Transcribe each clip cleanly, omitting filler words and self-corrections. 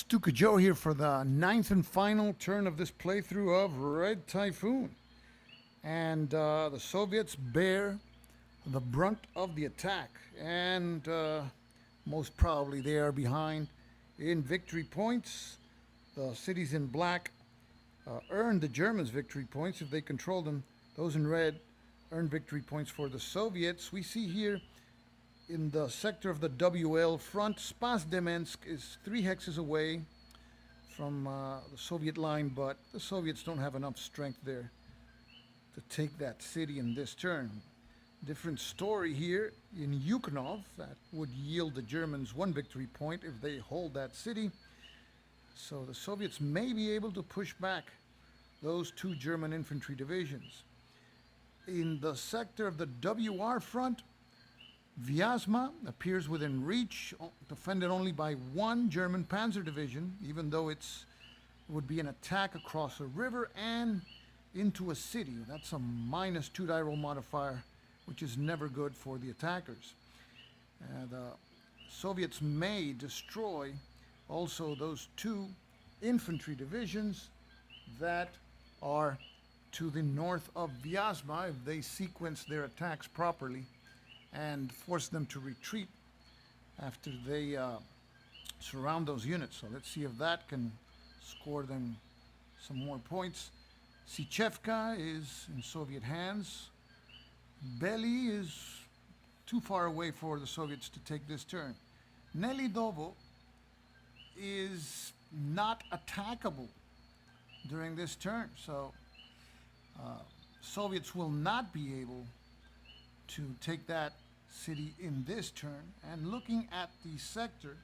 Stuka Joe here for the ninth and final turn of this playthrough of Red Typhoon. And the Soviets bear the brunt of the attack. And most probably they are behind in victory points. The cities in black earn the Germans victory points if they control them. Those in red earn victory points for the Soviets. We see here in the sector of the WL front, Spasdemensk is 3 hexes away from the Soviet line, but the Soviets don't have enough strength there to take that city in this turn. Different story here in Yuhknov. That would yield the Germans 1 victory point if they hold that city. So the Soviets may be able to push back those 2 German infantry divisions. In the sector of the WR front, Vyazma appears within reach, defended only by 1 German panzer division, even though it would be an attack across a river and into a city. That's a -2 die roll modifier, which is never good for the attackers. The Soviets may destroy also those 2 infantry divisions that are to the north of Vyazma if they sequence their attacks properly and force them to retreat after they surround those units. So let's see if that can score them some more points. Sychevka is in Soviet hands. Bely is too far away for the Soviets to take this turn. Nelidovo is not attackable during this turn, so Soviets will not be able to take that city in this turn. And looking at the sector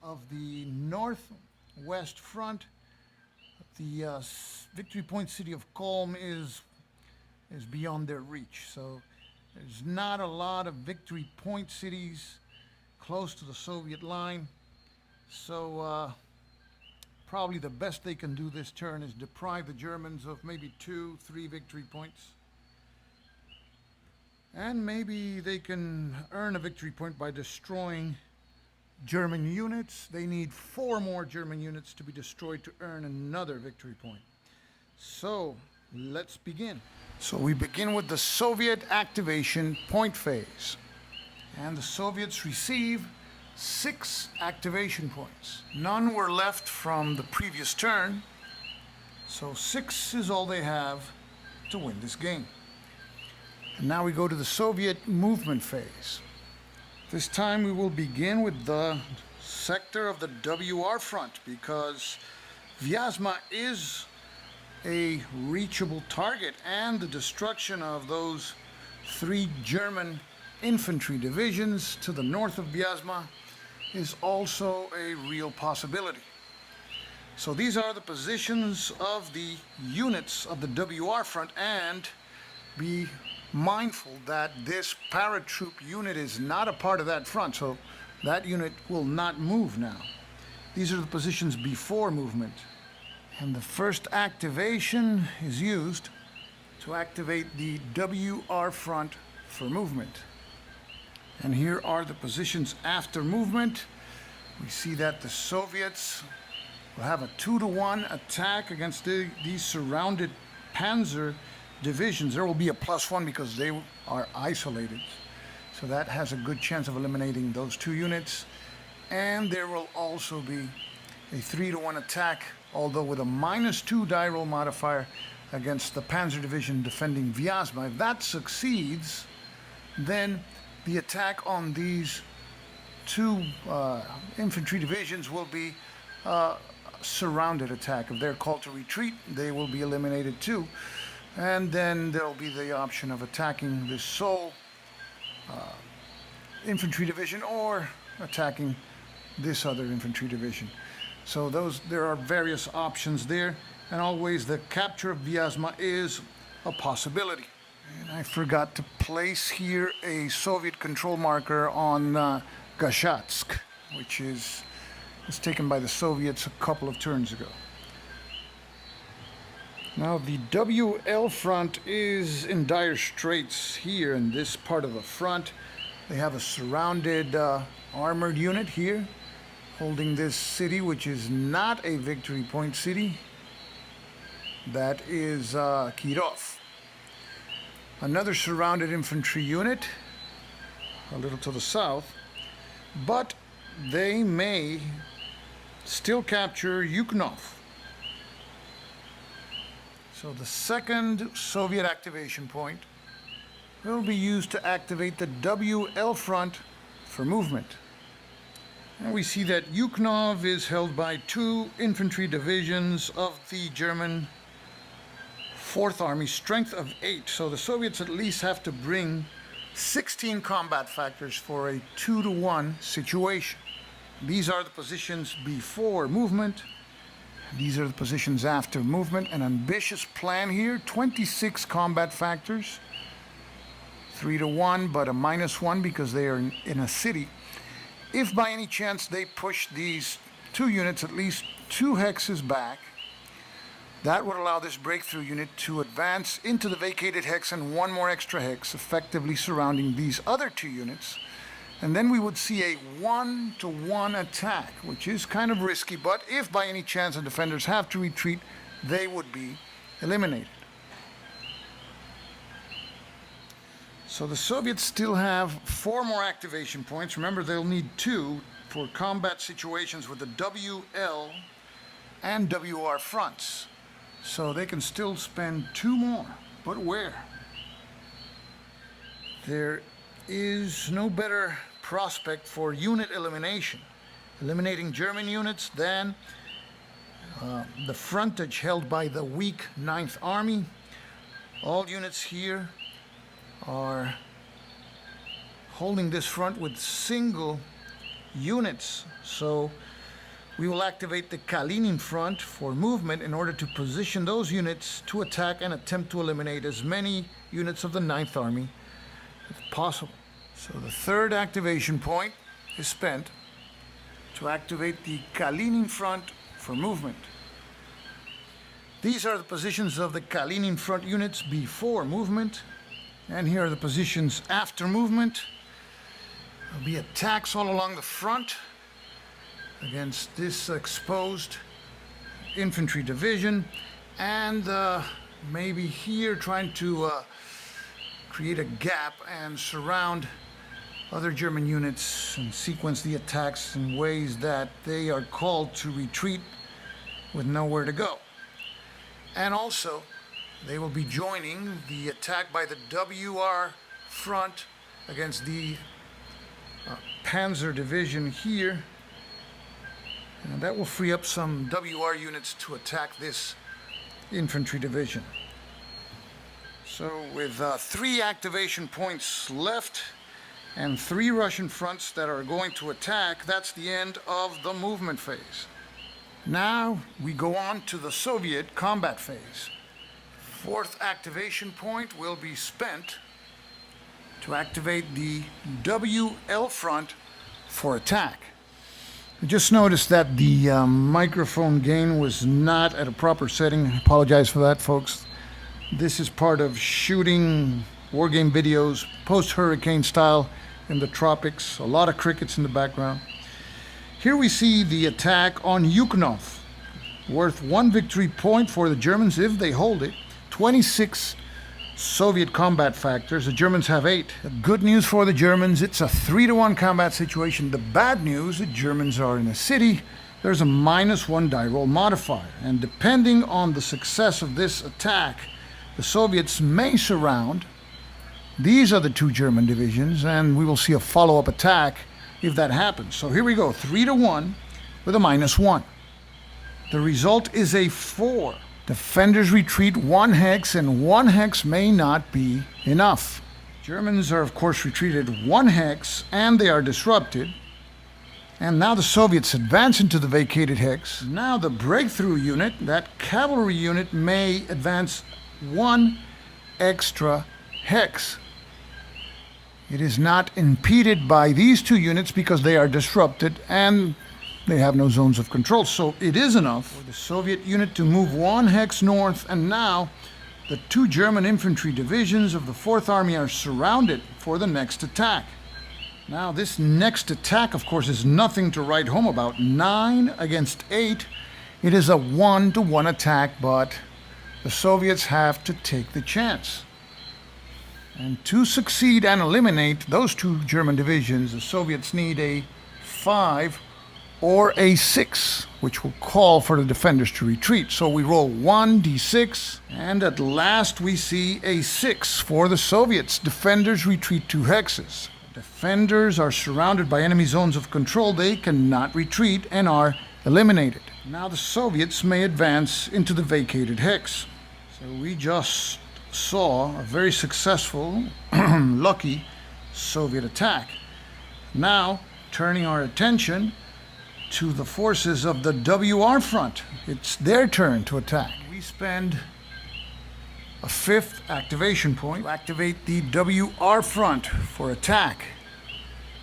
of the northwest front, the victory point city of Kolm is beyond their reach. So there's not a lot of victory point cities close to the Soviet line. So probably the best they can do this turn is deprive the Germans of maybe 2-3 victory points. And maybe they can earn a victory point by destroying German units. They need 4 more German units to be destroyed to earn another victory point. So let's begin. So we begin with the Soviet activation point phase. And the Soviets receive 6 activation points. None were left from the previous turn. So 6 is all they have to win this game. And now we go to the Soviet movement phase. This time we will begin with the sector of the WR front because Vyazma is a reachable target, and the destruction of those 3 German infantry divisions to the north of Vyazma is also a real possibility. So these are the positions of the units of the WR front, and be mindful that this paratroop unit is not a part of that front, so that unit will not move now. These are the positions before movement. And the first activation is used to activate the WR front for movement. And here are the positions after movement. We see that the Soviets will have a 2-to-1 attack against these surrounded panzer divisions. There will be a +1 because they are isolated. So that has a good chance of eliminating those 2 units. And there will also be a 3-to-1 attack, although with a -2 die roll modifier against the panzer division defending Vyazma. If that succeeds, then the attack on these 2 infantry divisions will be a surrounded attack. If they're called to retreat, they will be eliminated too. And then there'll be the option of attacking this sole infantry division or attacking this other infantry division. So there are various options there, and always the capture of Vyazma is a possibility. And I forgot to place here a Soviet control marker on Gashatsk, which was taken by the Soviets a couple of turns ago. Now the WL front is in dire straits here in this part of the front. They have a surrounded armored unit here holding this city, which is not a victory point city. That is Kirov. Another surrounded infantry unit, a little to the south, but they may still capture Yuhknov. So the second Soviet activation point will be used to activate the WL front for movement. And we see that Yuhknov is held by 2 infantry divisions of the German 4th Army, strength of 8. So the Soviets at least have to bring 16 combat factors for a 2-to-1 situation. These are the positions before movement. These are the positions after movement. An ambitious plan here, 26 combat factors. 3-to-1, but a -1 because they are in a city. If by any chance they push these 2 units at least 2 hexes back, that would allow this breakthrough unit to advance into the vacated hex and 1 more extra hex, effectively surrounding these other 2 units. And then we would see a 1-to-1 attack, which is kind of risky, but if by any chance the defenders have to retreat, they would be eliminated. So the Soviets still have 4 more activation points. Remember, they'll need 2 for combat situations with the WL and WR fronts. So they can still spend 2 more. But where? There is no better prospect for unit elimination, eliminating German units, than the frontage held by the weak 9th Army. All units here are holding this front with single units. So we will activate the Kalinin front for movement in order to position those units to attack and attempt to eliminate as many units of the 9th Army as possible. So the third activation point is spent to activate the Kalinin front for movement. These are the positions of the Kalinin front units before movement. And here are the positions after movement. There'll be attacks all along the front against this exposed infantry division, and maybe here trying to create a gap and surround other German units and sequence the attacks in ways that they are called to retreat with nowhere to go. And also, they will be joining the attack by the WR front against the Panzer division here. And that will free up some WR units to attack this infantry division. So with 3 activation points left and 3 Russian fronts that are going to attack, that's the end of the movement phase. Now we go on to the Soviet combat phase. 4th activation point will be spent to activate the WL front for attack. I just noticed that the microphone gain was not at a proper setting. I apologize for that, folks. This is part of shooting wargame videos post-hurricane style in the tropics. A lot of crickets in the background. Here we see the attack on Yuhknov, worth 1 victory point for the Germans if they hold it. 26 Soviet combat factors. The Germans have 8. The good news for the Germans, it's a 3-to-1 combat situation. The bad news, the Germans are in a city. There's a -1 die roll modifier. And depending on the success of this attack, the Soviets may surround. These are the 2 German divisions, and we will see a follow-up attack if that happens. So here we go, 3-to-1 with a -1. The result is a 4. Defenders retreat 1 hex, and 1 hex may not be enough. Germans are, of course, retreated 1 hex, and they are disrupted. And now the Soviets advance into the vacated hex. Now the breakthrough unit, that cavalry unit, may advance 1 extra hex. It is not impeded by these 2 units because they are disrupted and they have no zones of control. So it is enough for the Soviet unit to move 1 hex north, and now the 2 German infantry divisions of the 4th Army are surrounded for the next attack. Now this next attack, of course, is nothing to write home about. 9 against 8. It is a 1-to-1 attack, but the Soviets have to take the chance. And to succeed and eliminate those two German divisions, the Soviets need a 5 or a 6, which will call for the defenders to retreat. So we roll 1d6, and at last we see a 6 for the Soviets. Defenders retreat 2 hexes. Defenders are surrounded by enemy zones of control. They cannot retreat and are eliminated. Now the Soviets may advance into the vacated hex. So we just saw a very successful, lucky Soviet attack. Now, turning our attention to the forces of the WR front. It's their turn to attack. We spend a 5th activation point to activate the WR front for attack.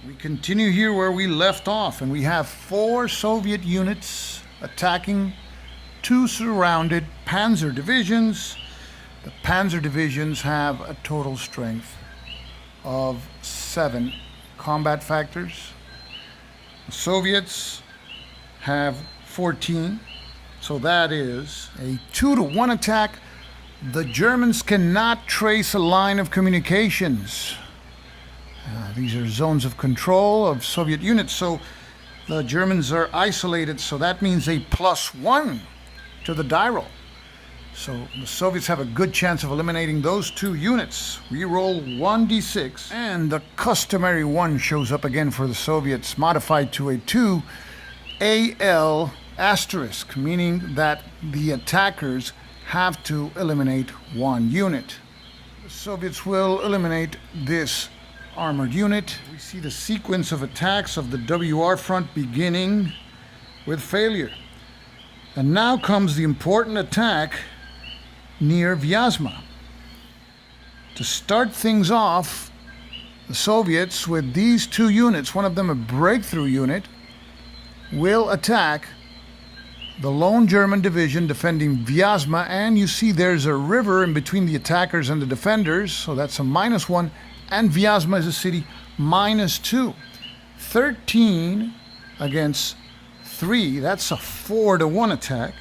We continue here where we left off, and we have 4 Soviet units attacking 2 surrounded panzer divisions. The panzer divisions have a total strength of 7 combat factors. The Soviets have 14, so that is a 2-to-1 attack. The Germans cannot trace a line of communications. These are zones of control of Soviet units, so the Germans are isolated, so that means a +1 to the die roll. So the Soviets have a good chance of eliminating those 2 units. We roll 1d6, and the customary 1 shows up again for the Soviets, modified to a 2 AL asterisk, meaning that the attackers have to eliminate 1 unit. The Soviets will eliminate this armored unit. We see the sequence of attacks of the WR front beginning with failure. And now comes the important attack near Vyazma. To start things off, the Soviets, with these 2 units, one of them a breakthrough unit, will attack the lone German division defending Vyazma, and you see there's a river in between the attackers and the defenders, so that's a -1, and Vyazma is a city -2. 13 against 3, that's a 4-to-1 attack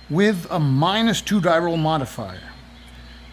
with a -2 die roll modifier.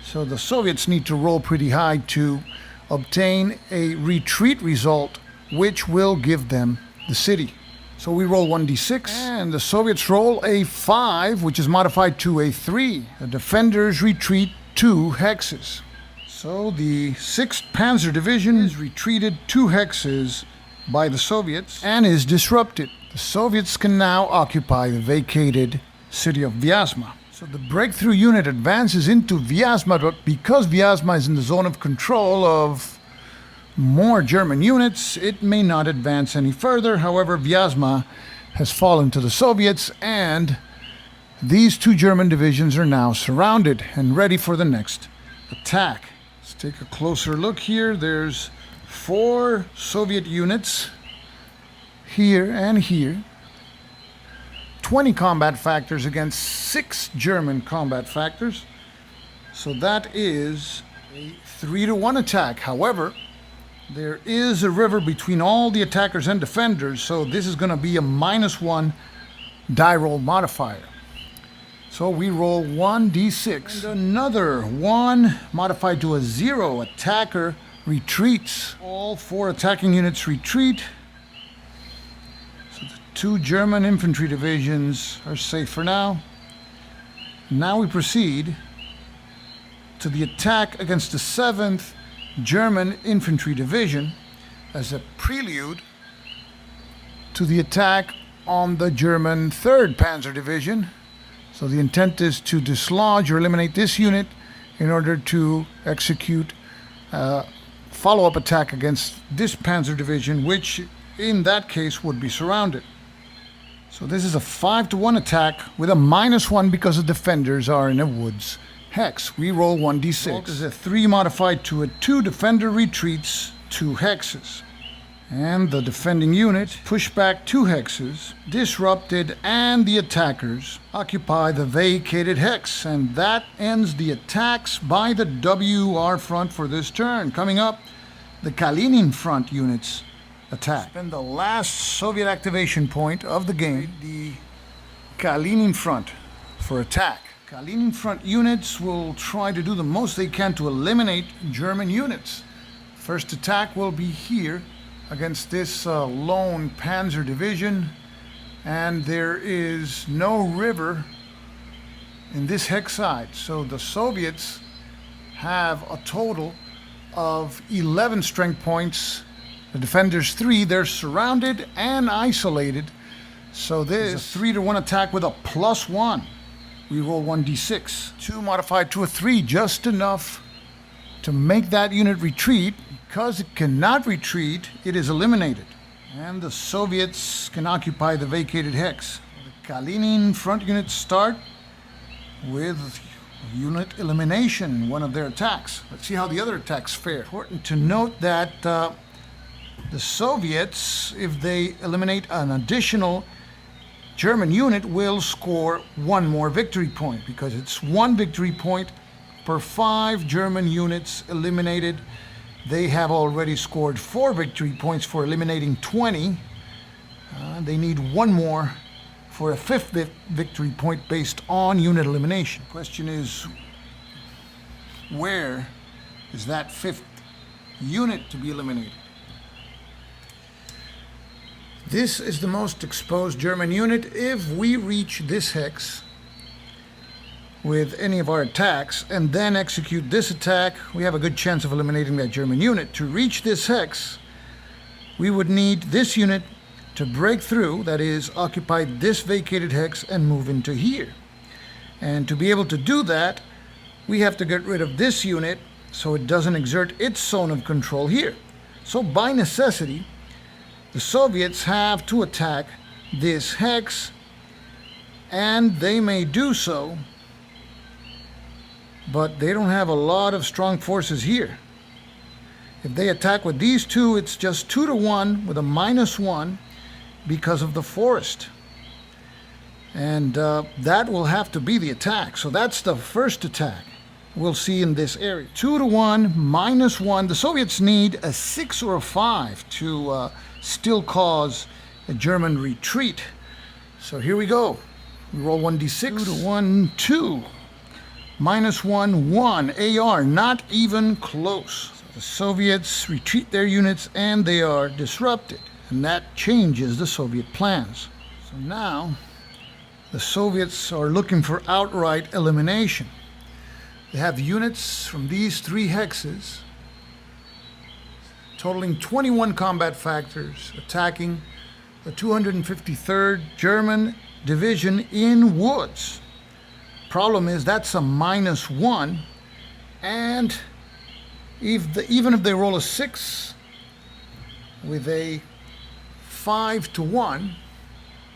So the Soviets need to roll pretty high to obtain a retreat result, which will give them the city. So we roll 1d6, and the Soviets roll a 5, which is modified to a 3. The defenders retreat 2 hexes. So the 6th Panzer Division is retreated 2 hexes by the Soviets and is disrupted. The Soviets can now occupy the vacated city of Vyazma. So the breakthrough unit advances into Vyazma, but because Vyazma is in the zone of control of more German units, it may not advance any further. However, Vyazma has fallen to the Soviets, and these 2 German divisions are now surrounded and ready for the next attack. Let's take a closer look here. There's 4 Soviet units here and here. 20 combat factors against 6 German combat factors. So that is a 3-to-1 attack. However, there is a river between all the attackers and defenders, so this is going to be a -1 die roll modifier. So we roll 1d6, and another 1 modified to a 0. Attacker retreats. All 4 attacking units retreat. So the 2 German infantry divisions are safe for now. Now we proceed to the attack against the 7th German Infantry Division as a prelude to the attack on the German 3rd Panzer Division. So the intent is to dislodge or eliminate this unit in order to execute a follow-up attack against this Panzer Division, which in that case would be surrounded. So this is a 5-to-1 attack with a -1 because the defenders are in a woods hex. We roll 1d6. This is a 3 modified to a 2. Defender retreats 2 hexes. And the defending unit push back 2 hexes, disrupted, and the attackers occupy the vacated hex. And that ends the attacks by the WR front for this turn. Coming up, the Kalinin front units attack. And the last Soviet activation point of the game, the Kalinin Front for attack. Kalinin Front units will try to do the most they can to eliminate German units. First attack will be here against this lone Panzer division, and there is no river in this hex side, so the Soviets have a total of 11 strength points. The defenders 3. They're surrounded and isolated, so this is a 3-to-1 attack with a +1. We roll 1d6. 2 modified to a 3, just enough to make that unit retreat. Because it cannot retreat, it is eliminated. And the Soviets can occupy the vacated hex. The Kalinin Front units start with unit elimination in one of their attacks. Let's see how the other attacks fare. Important to note that the Soviets, if they eliminate an additional German unit, will score 1 more victory point, because it's 1 victory point per 5 German units eliminated. They have already scored 4 victory points for eliminating 20. They need 1 more for a 5th victory point based on unit elimination. The question is, where is that 5th unit to be eliminated? This is the most exposed German unit. If we reach this hex with any of our attacks and then execute this attack, we have a good chance of eliminating that German unit. To reach this hex, we would need this unit to break through, that is, occupy this vacated hex and move into here. And to be able to do that, we have to get rid of this unit so it doesn't exert its zone of control here. So by necessity, the Soviets have to attack this hex, and they may do so, but they don't have a lot of strong forces here. If they attack with these 2, it's just 2-to-1 with a -1 because of the forest. And that will have to be the attack. So that's the first attack we'll see in this area. 2-to-1, -1. The Soviets need a 6 or a 5 to still cause a German retreat. So here we go. We roll 1d6. 2-to-1, 2. -1, 1. AR, not even close. So the Soviets retreat their units and they are disrupted. And that changes the Soviet plans. So now the Soviets are looking for outright elimination. They have units from these 3 hexes totaling 21 combat factors attacking the 253rd German Division in woods. Problem is that's a -1, and even if they roll a 6 with a 5-to-1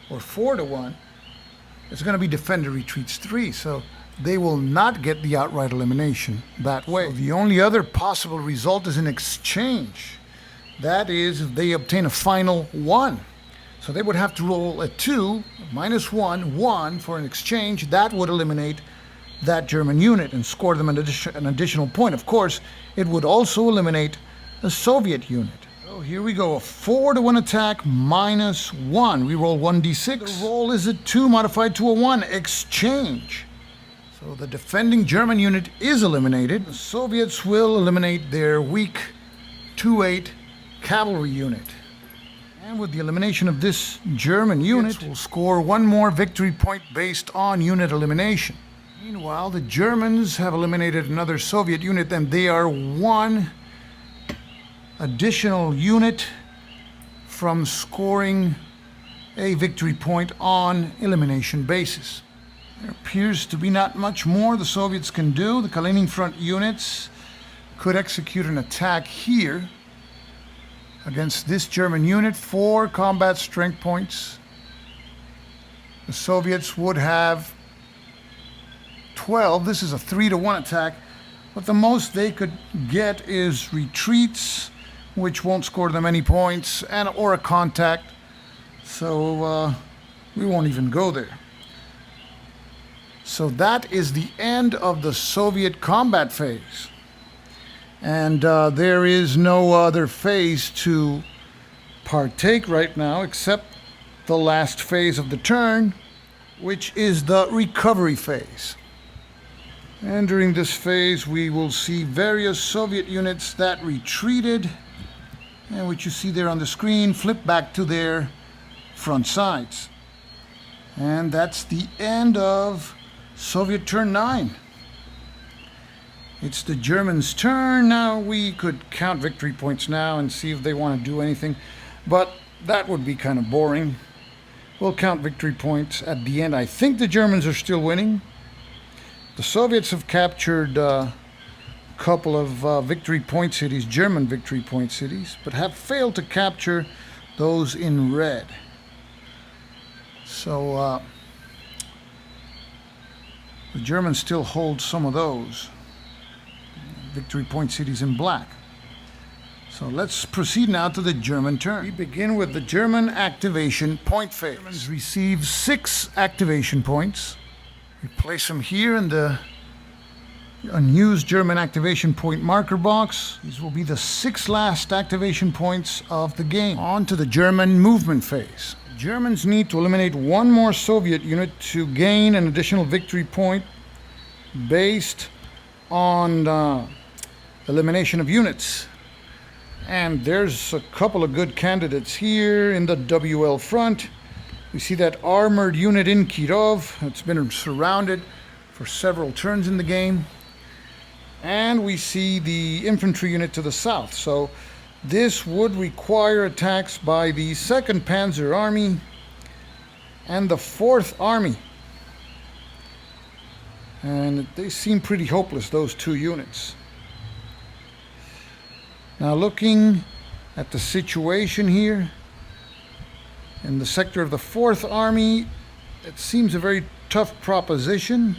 or 4-to-1, it's going to be defender retreats 3, so they will not get the outright elimination that way. So the only other possible result is an exchange. That is, if they obtain a final 1. So they would have to roll a 2, -1, 1 for an exchange. That would eliminate that German unit and score them an additional point. Of course, it would also eliminate a Soviet unit. So here we go, a 4-to-1 attack, -1. We roll 1d6. The roll is a 2 modified to a 1, exchange. So the defending German unit is eliminated. The Soviets will eliminate their weak 2-8 cavalry unit. And with the elimination of this German unit, we'll score 1 more victory point based on unit elimination. Meanwhile, the Germans have eliminated another Soviet unit, and they are 1 additional unit from scoring a victory point on elimination basis. There appears to be not much more the Soviets can do. The Kalinin Front units could execute an attack here against this German unit, 4 combat strength points. The Soviets would have 12. This is a 3-to-1 attack, but the most they could get is retreats, which won't score them any points, or a contact. So we won't even go there. So that is the end of the Soviet combat phase. And there is no other phase to partake right now, except the last phase of the turn, which is the recovery phase. And during this phase, we will see various Soviet units that retreated, and which you see there on the screen, flip back to their front sides. And that's the end of Soviet turn 9. It's the Germans' turn. Now we could count victory points now and see if they want to do anything, but that would be kind of boring. We'll count victory points at the end. I think the Germans are still winning. The Soviets have captured a couple of victory point cities, German victory point cities, but have failed to capture those in red. So the Germans still hold some of those victory point cities in black. So let's proceed now to the German turn. We begin with the German activation point phase. Germans receive 6 activation points. We place them here in the unused German activation point marker box. These will be the 6 last activation points of the game. On to the German movement phase. Germans need to eliminate 1 more Soviet unit to gain an additional victory point based on elimination of units. And there's a couple of good candidates here in the WL front. We see that armored unit in Kirov. It's been surrounded for several turns in the game. And we see the infantry unit to the south. So this would require attacks by the 2nd Panzer Army and the 4th Army. And they seem pretty hopeless, those 2 units. Now looking at the situation here, in the sector of the 4th Army, it seems a very tough proposition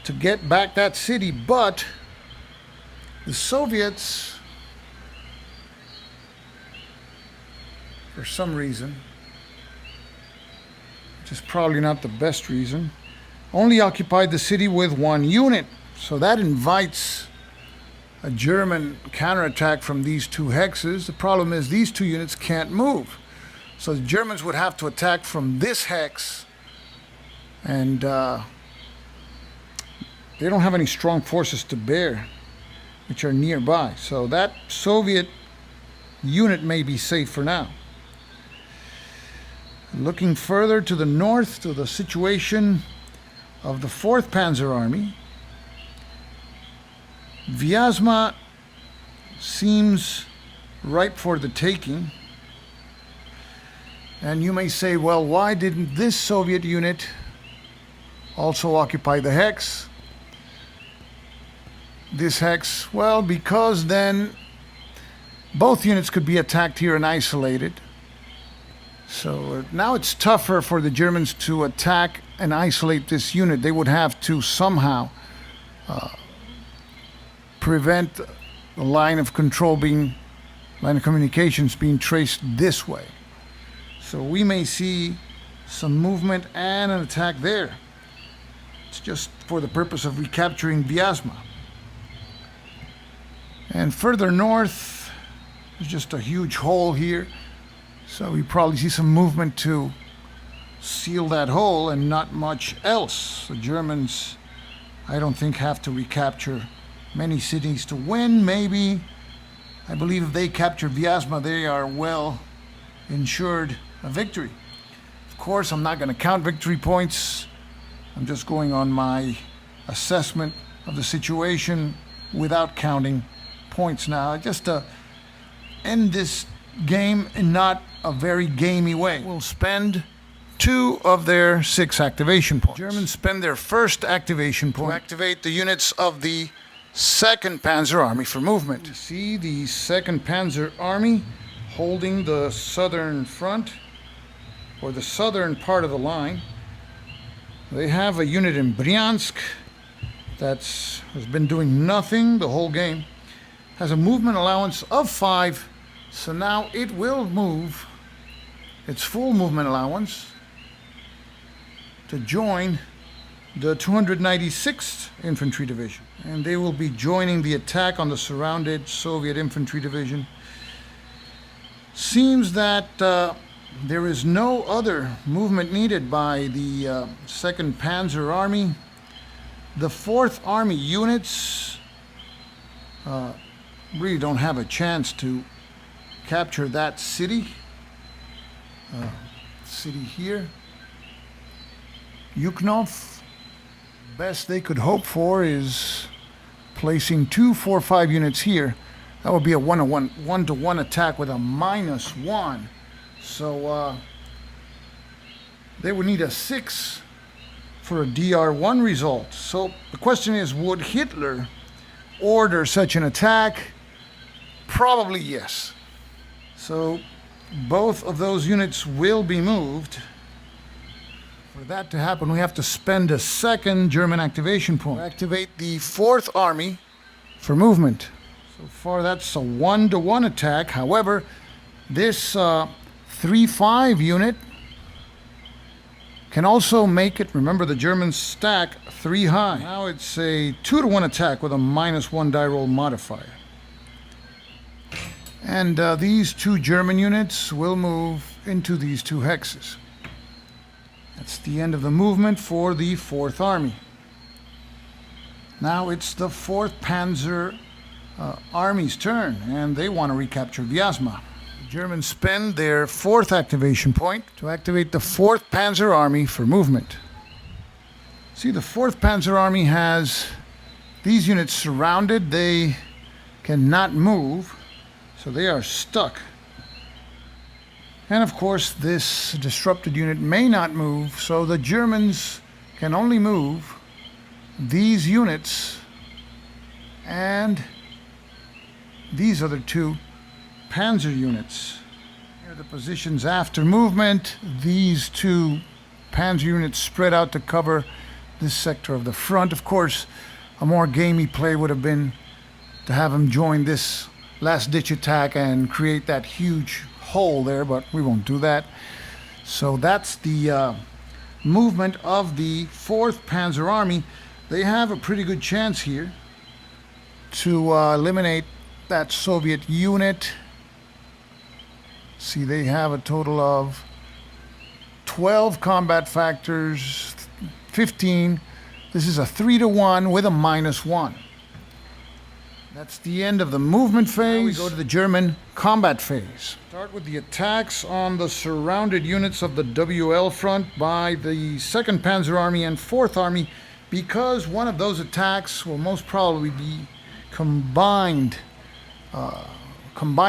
to get back that city, but the Soviets, for some reason, which is probably not the best reason, only occupied the city with 1 unit. So that invites a German counterattack from these 2 hexes. The problem is these 2 units can't move. So the Germans would have to attack from this hex, and they don't have any strong forces to bear, which are nearby. So that Soviet unit may be safe for now. Looking further to the north, to the situation of the 4th Panzer Army, Vyazma seems ripe for the taking. And you may say, well, why didn't this Soviet unit also occupy the hex? This hex, well, because then both units could be attacked here and isolated. So now it's tougher for the Germans to attack and isolate this unit. They would have to somehow prevent the line of control line of communications being traced this way. So we may see some movement and an attack there. It's just for the purpose of recapturing Vyazma. And further north, there's just a huge hole here. So we probably see some movement to seal that hole and not much else. The Germans, I don't think, have to recapture many cities to win. Maybe, I believe if they capture Vyazma, they are well ensured a victory. Of course, I'm not going to count victory points. I'm just going on my assessment of the situation without counting points now, just to end this game in not a very gamey way. We'll spend 2 of their 6 activation points. Germans spend their first activation point to activate the units of the 2nd Panzer Army for movement. You see the 2nd Panzer Army holding the southern front, or the southern part of the line. They have a unit in Bryansk that's has been doing nothing the whole game. Has a movement allowance of 5, so now it will move its full movement allowance to join the 296th Infantry Division. And they will be joining the attack on the surrounded Soviet Infantry Division. Seems that there is no other movement needed by the 2nd Panzer Army. The 4th Army units really don't have a chance to capture that city. City here. Yuhknov. Best they could hope for is placing 2 4-5 units here. That would be a 1-to-1 attack with a -1. So they would need a 6 for a DR1 result. So the question is, would Hitler order such an attack? Probably yes. So both of those units will be moved. For that to happen, we have to spend a 2nd German activation point. Activate the 4th Army for movement. So far, that's a 1-to-1 attack. However, this 3-5 unit can also make it. Remember, the Germans stack 3 high. Now it's a 2-to-1 attack with a -1 die roll modifier. And these 2 German units will move into these 2 hexes. That's the end of the movement for the 4th Army. Now it's the 4th Panzer Army's turn, and they want to recapture Vyazma. The Germans spend their 4th activation point to activate the 4th Panzer Army for movement. See, the 4th Panzer Army has these units surrounded. They cannot move, so they are stuck. And of course, this disrupted unit may not move, so the Germans can only move these units and these other 2 Panzer units. Here are the positions after movement. These 2 Panzer units spread out to cover this sector of the front. Of course, a more gamey play would have been to have them join this last-ditch attack and create that huge hole there, but we won't do that. So that's the movement of the 4th Panzer Army. They have a pretty good chance here to eliminate that Soviet unit. See, they have a total of 12 combat factors, 15. This is a 3-to-1 with a -1. That's the end of the movement phase. Now we go to the German combat phase. Start with the attacks on the surrounded units of the WL front by the 2nd Panzer Army and 4th Army, because one of those attacks will most probably be combined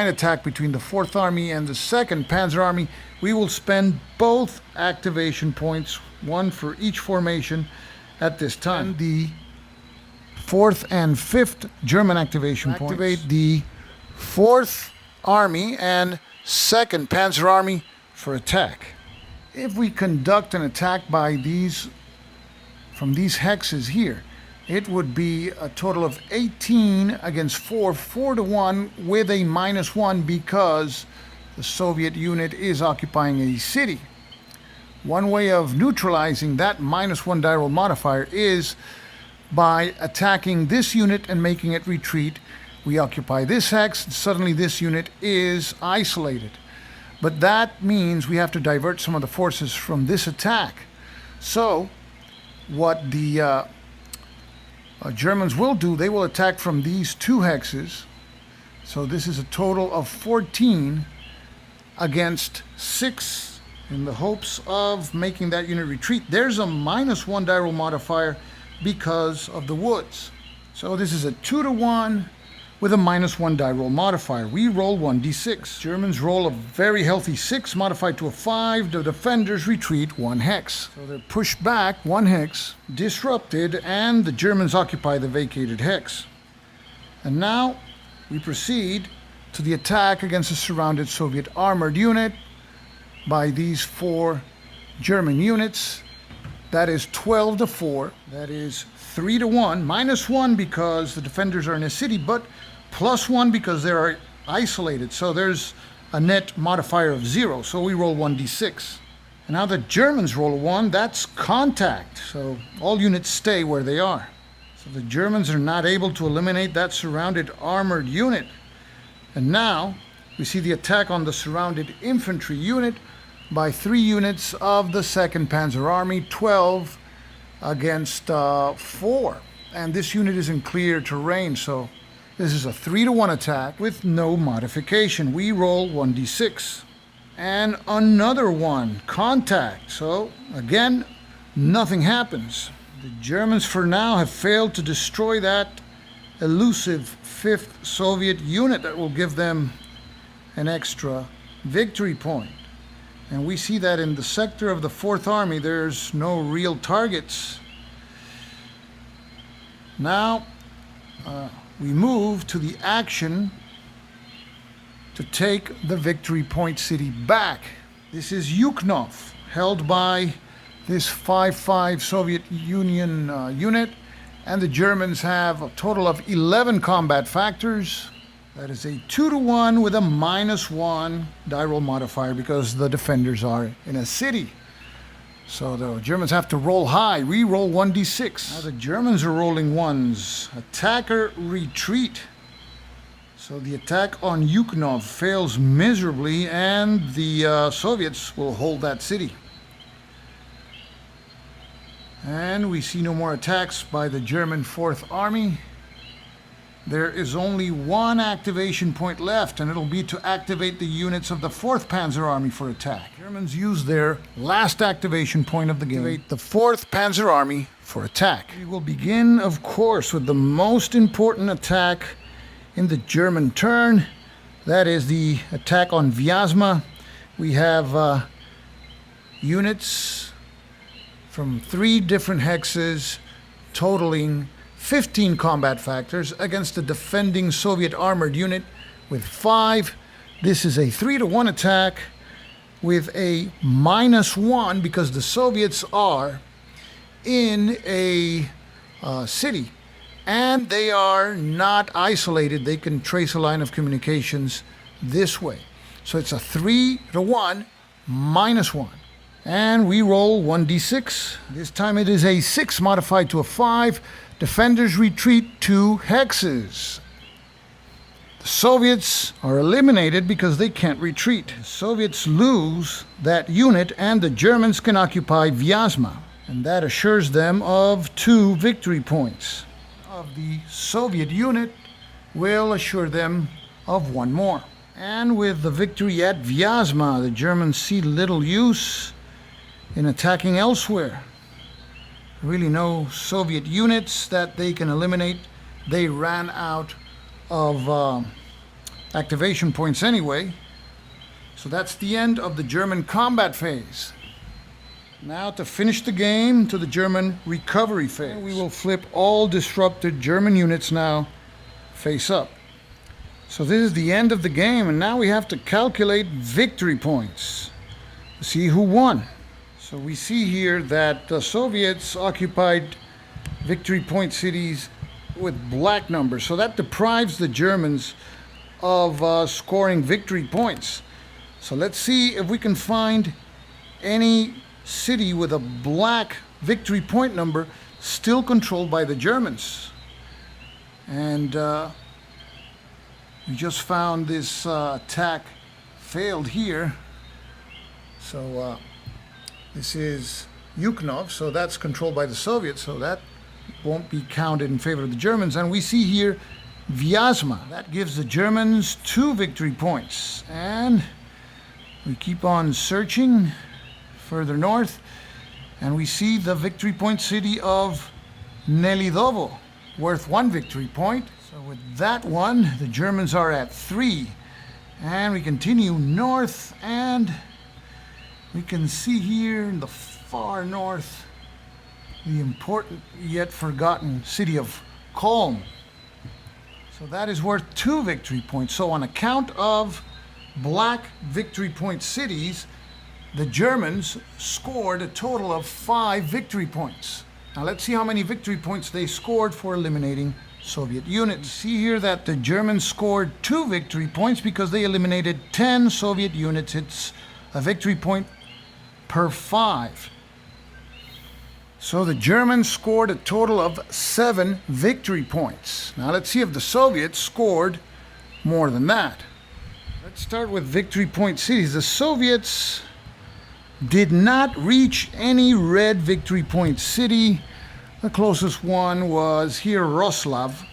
attack between the 4th Army and the 2nd Panzer Army. We will spend both activation points, 1 for each formation at this time. And the 4th and 5th German activation points. Activate the 4th Army and 2nd Panzer Army for attack. If we conduct an attack by these, from these hexes here, it would be a total of 18 against 4, 4-to-1 with a -1 because the Soviet unit is occupying a city. One way of neutralizing that -1 die roll modifier is by attacking this unit and making it retreat. We occupy this hex, and suddenly this unit is isolated. But that means we have to divert some of the forces from this attack. So what the Germans will do, they will attack from these 2 hexes. So this is a total of 14 against 6 in the hopes of making that unit retreat. There's a -1 die roll modifier because of the woods. So this is a 2-to-1 with a -1 die roll modifier. We roll 1d6. Germans roll a very healthy 6 modified to a 5. The defenders retreat 1 hex. So they're pushed back 1 hex, disrupted, and the Germans occupy the vacated hex. And now we proceed to the attack against the surrounded Soviet armored unit by these 4 German units. That is 12-to-4. That is 3-to-1, -1 because the defenders are in a city, but +1 because they are isolated. So there's a net modifier of 0. So we roll 1d6. And now the Germans roll a 1. That's contact. So all units stay where they are. So the Germans are not able to eliminate that surrounded armored unit. And now We see the attack on the surrounded infantry unit by 3 units of the 2nd Panzer Army, 12 against 4. And this unit is in clear terrain, so this is a 3-to-1 attack with no modification. We roll 1d6. And another one, contact. So again, nothing happens. The Germans for now have failed to destroy that elusive 5th Soviet unit that will give them an extra victory point. And we see that in the sector of the 4th Army, there's no real targets. Now, we move to the action to take the victory point city back. This is Yuhknov, held by this 5-5 Soviet Union unit, and the Germans have a total of 11 combat factors. That is a 2-to-1 with a -1 die roll modifier because the defenders are in a city. So the Germans have to roll high. We roll 1d6. Now the Germans are rolling 1s. Attacker retreat. So the attack on Yuhknov fails miserably, and the Soviets will hold that city. And we see no more attacks by the German 4th Army. There is only one activation point left, and it'll be to activate the units of the 4th Panzer Army for attack. Germans use their last activation point of the game. Activate the 4th Panzer Army for attack. We will begin, of course, with the most important attack in the German turn. That is the attack on Vyazma. We have units from 3 different hexes totaling 15 combat factors against a defending Soviet armored unit with 5. This is a 3-to-1 attack with a -1 because the Soviets are in a city and they are not isolated. They can trace a line of communications this way. So it's a 3-to-1 -1. And we roll 1d6. This time it is a 6 modified to a 5. Defenders retreat 2 hexes. The Soviets are eliminated because they can't retreat. The Soviets lose that unit and the Germans can occupy Vyazma. And that assures them of 2 victory points. Of the Soviet unit will assure them of 1 more. And with the victory at Vyazma, the Germans see little use in attacking elsewhere. Really no Soviet units that they can eliminate. They ran out of activation points anyway. So that's the end of the German combat phase. Now to finish the game, to the German recovery phase. And we will flip all disrupted German units now face up. So this is the end of the game, and now we have to calculate victory points to see who won. So we see here that the Soviets occupied victory point cities with black numbers. So that deprives the Germans of scoring victory points. So let's see if we can find any city with a black victory point number still controlled by the Germans. And we just found this attack failed here. So this is Yuhknov, so that's controlled by the Soviets, so that won't be counted in favor of the Germans. And we see here Vyazma. That gives the Germans 2 victory points. And we keep on searching further north, and we see the victory point city of Nelidovo, worth 1 victory point. So with that one, the Germans are at 3. And we continue north, and we can see here in the far north the important yet forgotten city of Kolm. So that is worth 2 victory points. So on account of black victory point cities, the Germans scored a total of 5 victory points. Now let's see how many victory points they scored for eliminating Soviet units. See here that the Germans scored 2 victory points because they eliminated 10 Soviet units. It's a victory point per 5. So the Germans scored a total of 7 victory points. Now let's see if the Soviets scored more than that. Let's start with victory point cities. The Soviets did not reach any red victory point city. The closest one was here, Roslav,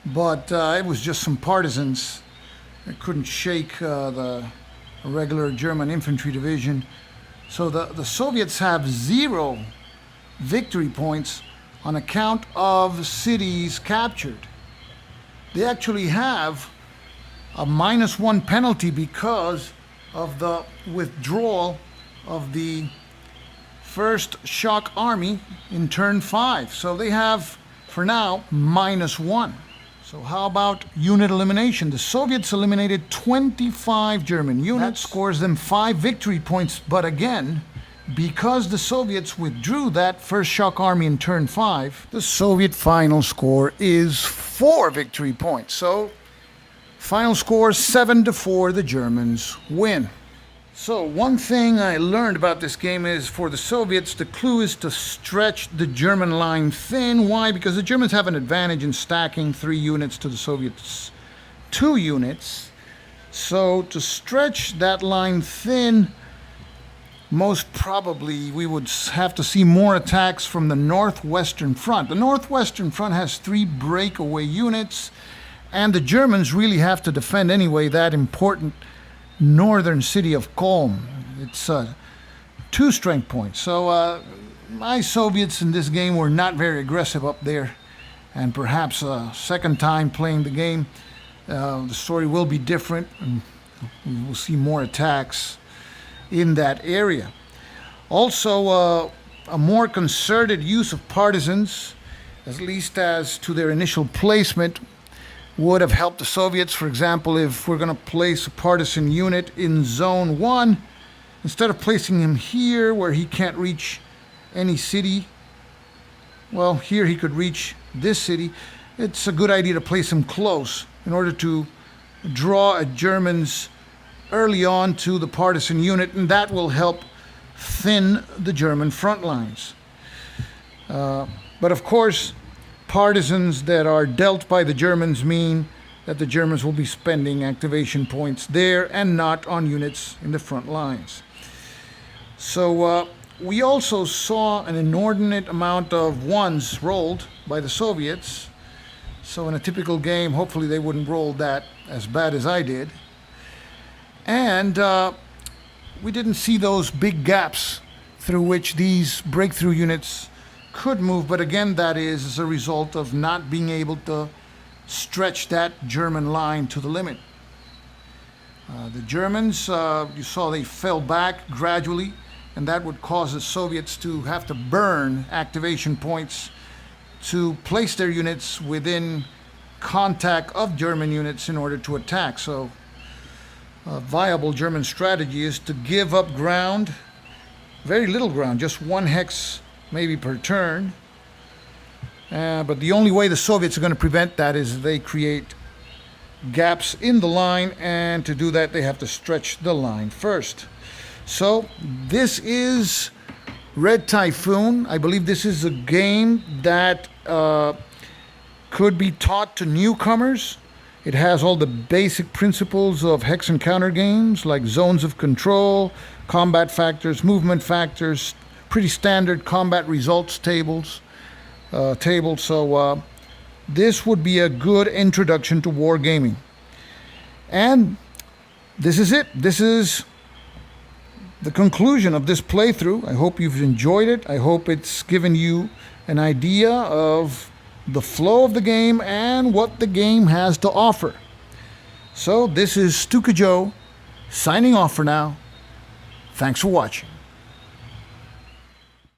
but it was just some partisans. It couldn't shake the regular German infantry division. So the Soviets have 0 victory points on account of cities captured. They actually have a -1 penalty because of the withdrawal of the first shock army in turn 5. So they have, for now, -1. So how about unit elimination? The Soviets eliminated 25 German units. That scores them 5 victory points. But again, because the Soviets withdrew that first shock army in turn 5, the Soviet final score is 4 victory points. So final score 7-4, the Germans win. So one thing I learned about this game is for the Soviets, the clue is to stretch the German line thin. Why? Because the Germans have an advantage in stacking 3 units to the Soviets' 2 units. So to stretch that line thin, most probably we would have to see more attacks from the northwestern front. The northwestern front has 3 breakaway units, and the Germans really have to defend anyway that important northern city of Kolm. It's 2 strength points. So my Soviets in this game were not very aggressive up there, and perhaps a second time playing the game, the story will be different, and we will see more attacks in that area. Also, a more concerted use of partisans, at least as to their initial placement, would have helped the Soviets. For example, if we're going to place a partisan unit in zone 1, instead of placing him here where he can't reach any city, well, here he could reach this city, it's a good idea to place him close in order to draw Germans early on to the partisan unit, and that will help thin the German front lines. But of course, partisans that are dealt by the Germans mean that the Germans will be spending activation points there and not on units in the front lines. So we also saw an inordinate amount of 1s rolled by the Soviets. So in a typical game, hopefully they wouldn't roll that as bad as I did. And we didn't see those big gaps through which these breakthrough units could move, but again, that is as a result of not being able to stretch that German line to the limit. The Germans, you saw they fell back gradually, and that would cause the Soviets to have to burn activation points to place their units within contact of German units in order to attack. So a viable German strategy is to give up ground, very little ground, just 1 hex maybe per turn. But the only way the Soviets are going to prevent that is they create gaps in the line, and to do that they have to stretch the line first. So this is Red Typhoon. I believe this is a game that could be taught to newcomers. It has all the basic principles of hex and counter games like zones of control, combat factors, movement factors, pretty standard combat results tables. So this would be a good introduction to wargaming. And this is it. This is the conclusion of this playthrough. I hope you've enjoyed it. I hope it's given you an idea of the flow of the game and what the game has to offer. So this is Stuka Joe signing off for now. Thanks for watching.